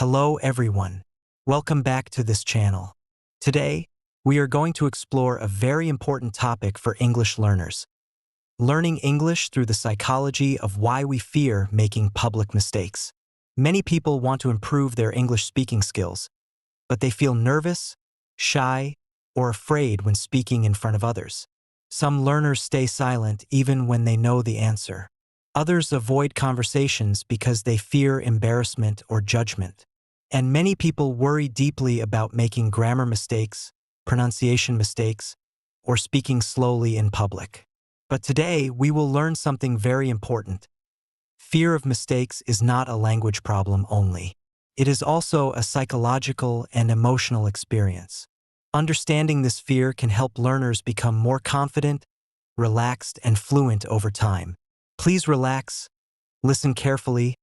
Hello everyone. Welcome back to this channel. Today, we are going to explore a very important topic for English learners. Learning English through the psychology of why we fear making public mistakes. Many people want to improve their English speaking skills, but they feel nervous, shy, or afraid when speaking in front of others. Some learners stay silent even when they know the answer. Others avoid conversations because they fear embarrassment or judgment. And many people worry deeply about making grammar mistakes, pronunciation mistakes, or speaking slowly in public. But today, we will learn something very important. Fear of mistakes is not a language problem only. It is also a psychological and emotional experience. Understanding this fear can help learners become more confident, relaxed, and fluent over time. Please relax, listen carefully,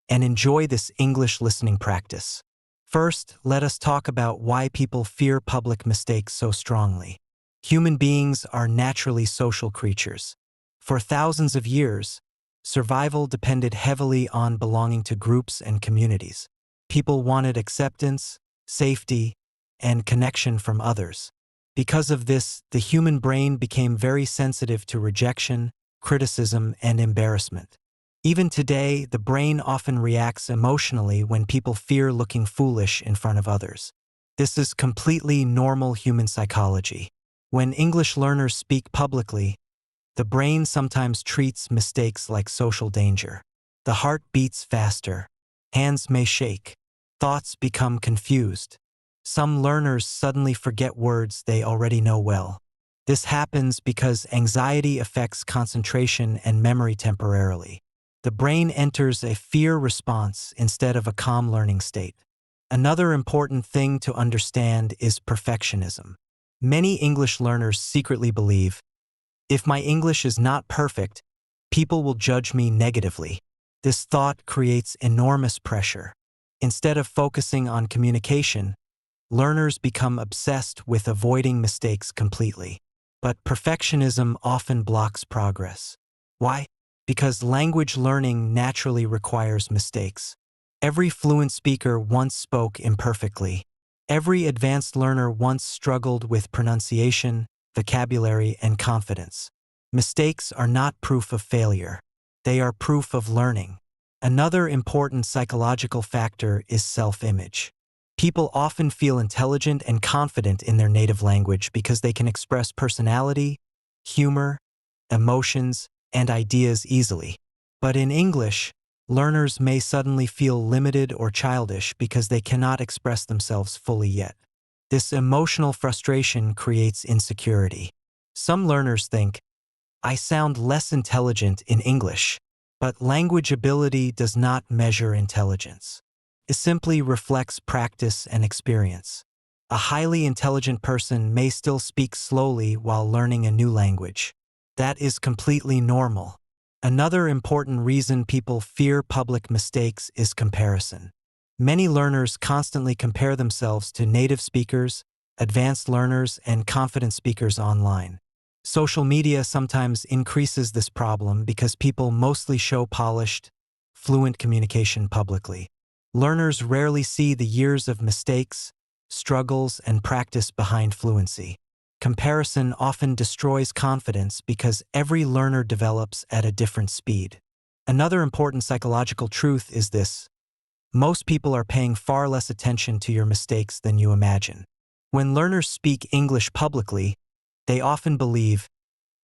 and enjoy this English listening practice. First, let us talk about why people fear public mistakes so strongly. Human beings are naturally social creatures. For thousands of years, survival depended heavily on belonging to groups and communities. People wanted acceptance, safety, and connection from others. Because of this, the human brain became very sensitive to rejection, criticism, and embarrassment. Even today, the brain often reacts emotionally when people fear looking foolish in front of others. This is completely normal human psychology. When English learners speak publicly, the brain sometimes treats mistakes like social danger. The heart beats faster, hands may shake, thoughts become confused. Some learners suddenly forget words they already know well. This happens because anxiety affects concentration and memory temporarily. The brain enters a fear response instead of a calm learning state. Another important thing to understand is perfectionism. Many English learners secretly believe, if my English is not perfect, people will judge me negatively. This thought creates enormous pressure. Instead of focusing on communication, learners become obsessed with avoiding mistakes completely. But perfectionism often blocks progress. Why? Because language learning naturally requires mistakes. Every fluent speaker once spoke imperfectly. Every advanced learner once struggled with pronunciation, vocabulary, and confidence. Mistakes are not proof of failure. They are proof of learning. Another important psychological factor is self-image. People often feel intelligent and confident in their native language because they can express personality, humor, emotions, and ideas easily. But in English, learners may suddenly feel limited or childish because they cannot express themselves fully yet. This emotional frustration creates insecurity. Some learners think, I sound less intelligent in English, but language ability does not measure intelligence. It simply reflects practice and experience. A highly intelligent person may still speak slowly while learning a new language. That is completely normal. Another important reason people fear public mistakes is comparison. Many learners constantly compare themselves to native speakers, advanced learners, and confident speakers online. Social media sometimes increases this problem because people mostly show polished, fluent communication publicly. Learners rarely see the years of mistakes, struggles, and practice behind fluency. Comparison often destroys confidence because every learner develops at a different speed. Another important psychological truth is this: most people are paying far less attention to your mistakes than you imagine. When learners speak English publicly, they often believe,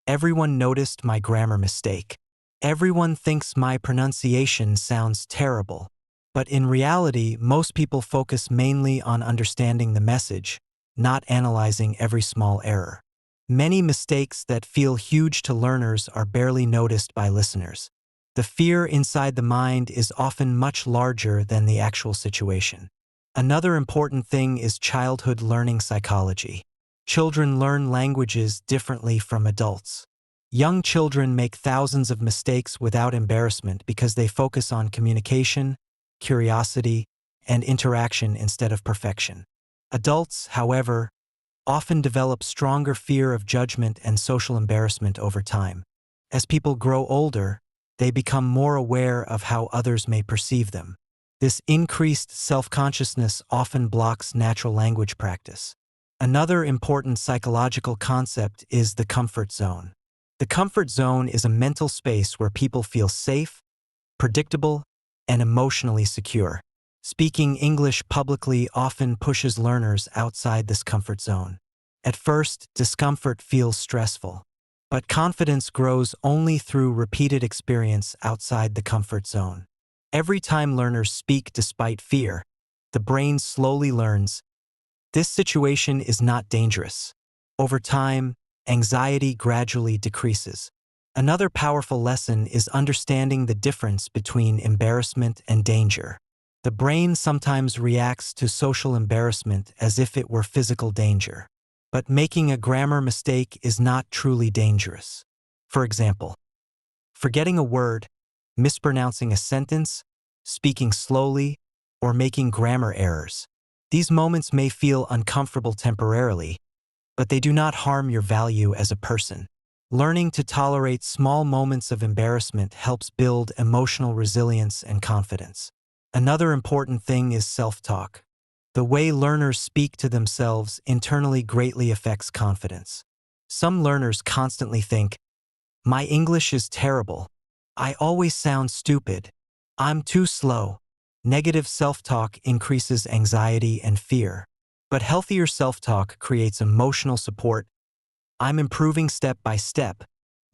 everyone noticed my grammar mistake. Everyone thinks my pronunciation sounds terrible. But in reality, most people focus mainly on understanding the message, not analyzing every small error. Many mistakes that feel huge to learners are barely noticed by listeners. The fear inside the mind is often much larger than the actual situation. Another important thing is childhood learning psychology. Children learn languages differently from adults. Young children make thousands of mistakes without embarrassment because they focus on communication, curiosity, and interaction instead of perfection. Adults, however, often develop stronger fear of judgment and social embarrassment over time. As people grow older, they become more aware of how others may perceive them. This increased self-consciousness often blocks natural language practice. Another important psychological concept is the comfort zone. The comfort zone is a mental space where people feel safe, predictable, and emotionally secure. Speaking English publicly often pushes learners outside this comfort zone. At first, discomfort feels stressful, but confidence grows only through repeated experience outside the comfort zone. Every time learners speak despite fear, the brain slowly learns, this situation is not dangerous. Over time, anxiety gradually decreases. Another powerful lesson is understanding the difference between embarrassment and danger. The brain sometimes reacts to social embarrassment as if it were physical danger. But making a grammar mistake is not truly dangerous. For example, forgetting a word, mispronouncing a sentence, speaking slowly, or making grammar errors. These moments may feel uncomfortable temporarily, but they do not harm your value as a person. Learning to tolerate small moments of embarrassment helps build emotional resilience and confidence. Another important thing is self-talk. The way learners speak to themselves internally greatly affects confidence. Some learners constantly think, "My English is terrible. I always sound stupid. I'm too slow." Negative self-talk increases anxiety and fear. But healthier self-talk creates emotional support. "I'm improving step by step.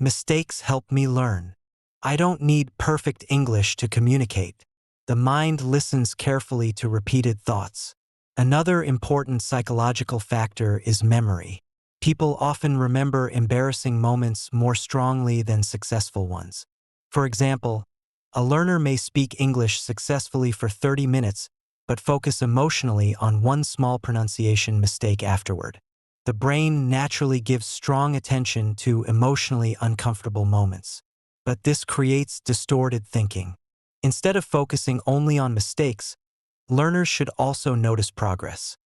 Mistakes help me learn. I don't need perfect English to communicate." The mind listens carefully to repeated thoughts. Another important psychological factor is memory. People often remember embarrassing moments more strongly than successful ones. For example, a learner may speak English successfully for 30 minutes, but focus emotionally on one small pronunciation mistake afterward. The brain naturally gives strong attention to emotionally uncomfortable moments. But this creates distorted thinking. Instead of focusing only on mistakes, learners should also notice progress.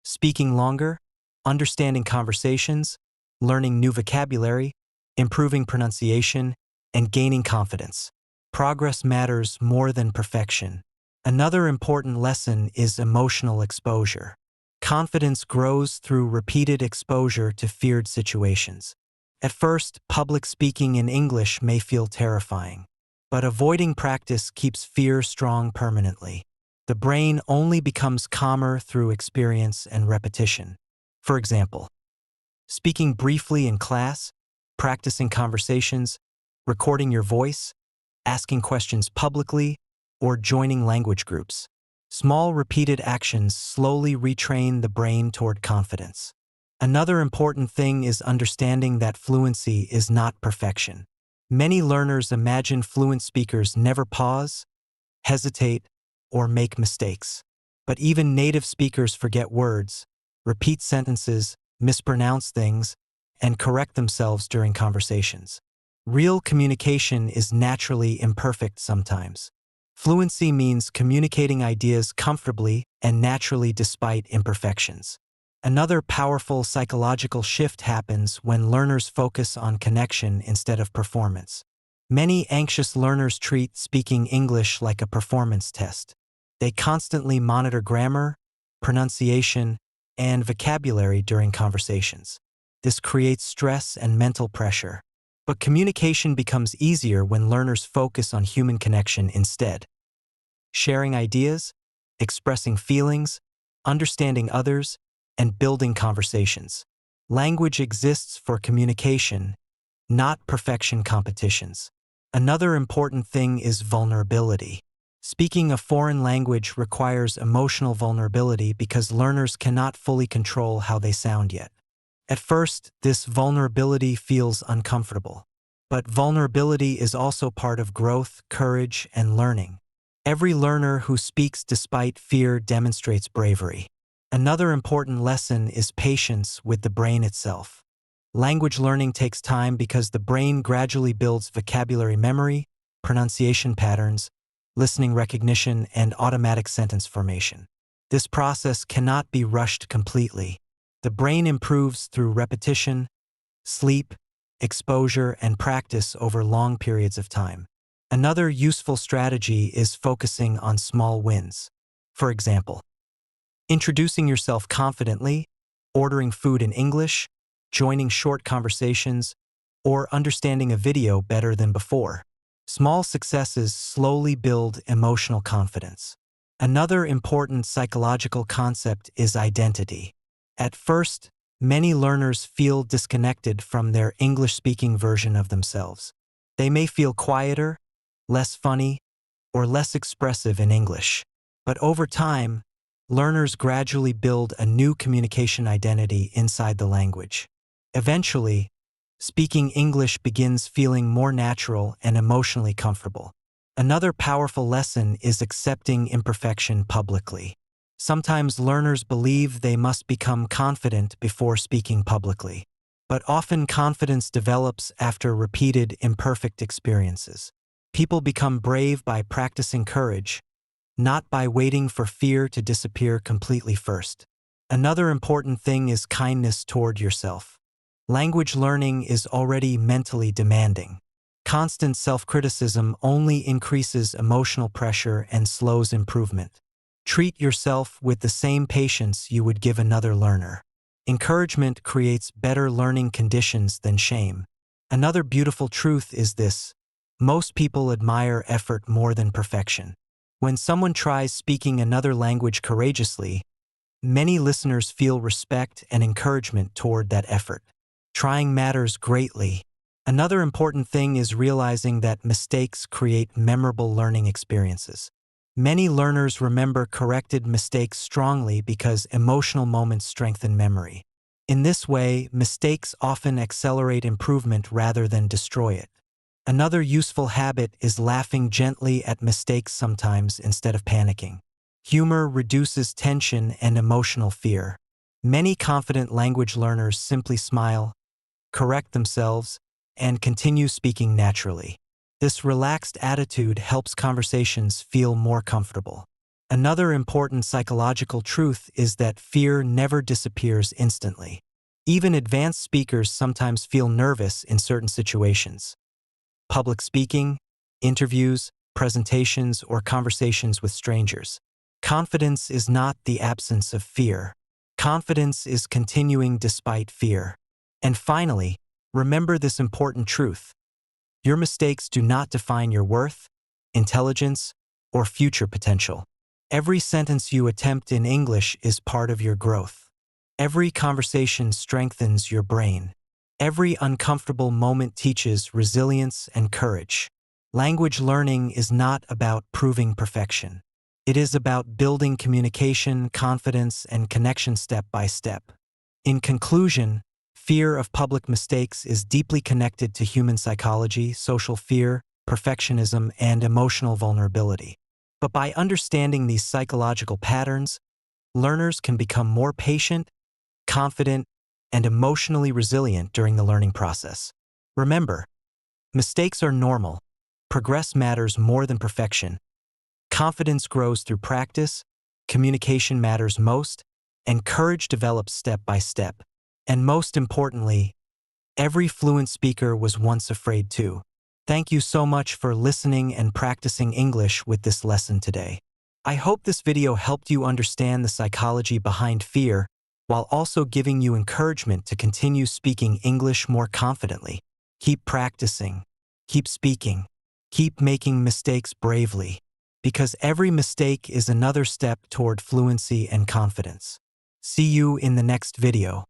Speaking longer, understanding conversations, learning new vocabulary, improving pronunciation, and gaining confidence. Progress matters more than perfection. Another important lesson is emotional exposure. Confidence grows through repeated exposure to feared situations. At first, public speaking in English may feel terrifying, but avoiding practice keeps fear strong permanently. The brain only becomes calmer through experience and repetition. For example, speaking briefly in class, practicing conversations, recording your voice, asking questions publicly, or joining language groups. Small repeated actions slowly retrain the brain toward confidence. Another important thing is understanding that fluency is not perfection. Many learners imagine fluent speakers never pause, hesitate, or make mistakes. But even native speakers forget words, repeat sentences, mispronounce things, and correct themselves during conversations. Real communication is naturally imperfect sometimes. Fluency means communicating ideas comfortably and naturally despite imperfections. Another powerful psychological shift happens when learners focus on connection instead of performance. Many anxious learners treat speaking English like a performance test. They constantly monitor grammar, pronunciation, and vocabulary during conversations. This creates stress and mental pressure. But communication becomes easier when learners focus on human connection instead. Sharing ideas, expressing feelings, understanding others, and building conversations. Language exists for communication, not perfection competitions. Another important thing is vulnerability. Speaking a foreign language requires emotional vulnerability because learners cannot fully control how they sound yet. At first, this vulnerability feels uncomfortable. But vulnerability is also part of growth, courage, and learning. Every learner who speaks despite fear demonstrates bravery. Another important lesson is patience with the brain itself. Language learning takes time because the brain gradually builds vocabulary memory, pronunciation patterns, listening recognition, and automatic sentence formation. This process cannot be rushed completely. The brain improves through repetition, sleep, exposure, and practice over long periods of time. Another useful strategy is focusing on small wins. For example, introducing yourself confidently, ordering food in English, joining short conversations, or understanding a video better than before. Small successes slowly build emotional confidence. Another important psychological concept is identity. At first, many learners feel disconnected from their English-speaking version of themselves. They may feel quieter, less funny, or less expressive in English. But over time, learners gradually build a new communication identity inside the language. Eventually, speaking English begins feeling more natural and emotionally comfortable. Another powerful lesson is accepting imperfection publicly. Sometimes learners believe they must become confident before speaking publicly, but often confidence develops after repeated imperfect experiences. People become brave by practicing courage, not by waiting for fear to disappear completely first. Another important thing is kindness toward yourself. Language learning is already mentally demanding. Constant self-criticism only increases emotional pressure and slows improvement. Treat yourself with the same patience you would give another learner. Encouragement creates better learning conditions than shame. Another beautiful truth is this: most people admire effort more than perfection. When someone tries speaking another language courageously, many listeners feel respect and encouragement toward that effort. Trying matters greatly. Another important thing is realizing that mistakes create memorable learning experiences. Many learners remember corrected mistakes strongly because emotional moments strengthen memory. In this way, mistakes often accelerate improvement rather than destroy it. Another useful habit is laughing gently at mistakes sometimes instead of panicking. Humor reduces tension and emotional fear. Many confident language learners simply smile, correct themselves, and continue speaking naturally. This relaxed attitude helps conversations feel more comfortable. Another important psychological truth is that fear never disappears instantly. Even advanced speakers sometimes feel nervous in certain situations. Public speaking, interviews, presentations, or conversations with strangers. Confidence is not the absence of fear. Confidence is continuing despite fear. And finally, remember this important truth: your mistakes do not define your worth, intelligence, or future potential. Every sentence you attempt in English is part of your growth. Every conversation strengthens your brain. Every uncomfortable moment teaches resilience and courage. Language learning is not about proving perfection. It is about building communication, confidence, and connection step by step. In conclusion, fear of public mistakes is deeply connected to human psychology, social fear, perfectionism, and emotional vulnerability. But by understanding these psychological patterns, learners can become more patient, confident, and emotionally resilient during the learning process. Remember, mistakes are normal. Progress matters more than perfection. Confidence grows through practice, communication matters most, and courage develops step by step. And most importantly, every fluent speaker was once afraid too. Thank you so much for listening and practicing English with this lesson today. I hope this video helped you understand the psychology behind fear, while also giving you encouragement to continue speaking English more confidently. Keep practicing, keep speaking, keep making mistakes bravely, because every mistake is another step toward fluency and confidence. See you in the next video.